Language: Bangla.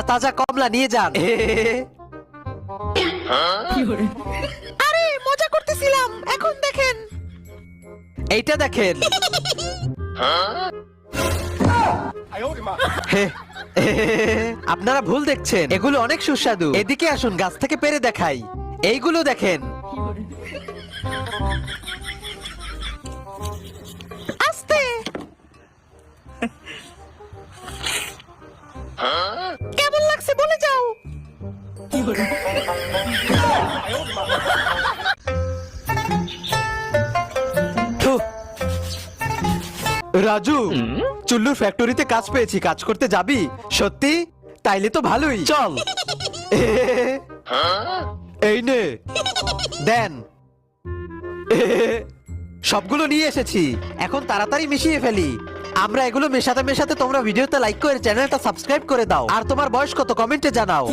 তাজা কমলা নিয়ে যান। আরে মজা করতেছিলাম, এখন দেখেন। এইটা দেখেন। হে, আপনারা ভুল দেখছেন, এগুলো অনেক সুস্বাদু। এদিকে আসুন, গাছ থেকে পেরে দেখাই। এইগুলো দেখেন। আস্তে। কেমন লাগছে বলে যাও। থু। রাজু, চুল্লুর ফ্যাক্টরিতে কাজ পেয়েছি, কাজ করতে যাবি? সত্যি? তাইলে তো ভালোই, চল। এই নে, দেন। সবগুলো নিয়ে এসেছি, এখন তাড়াতাড়ি মিশিয়ে ফেলি। আমরা এগুলো মেশাতে মেশাতে তোমরা ভিডিওতে লাইক করে চ্যানেলটা সাবস্ক্রাইব করে দাও। আর তোমার বয়স কত কমেন্টে জানাও।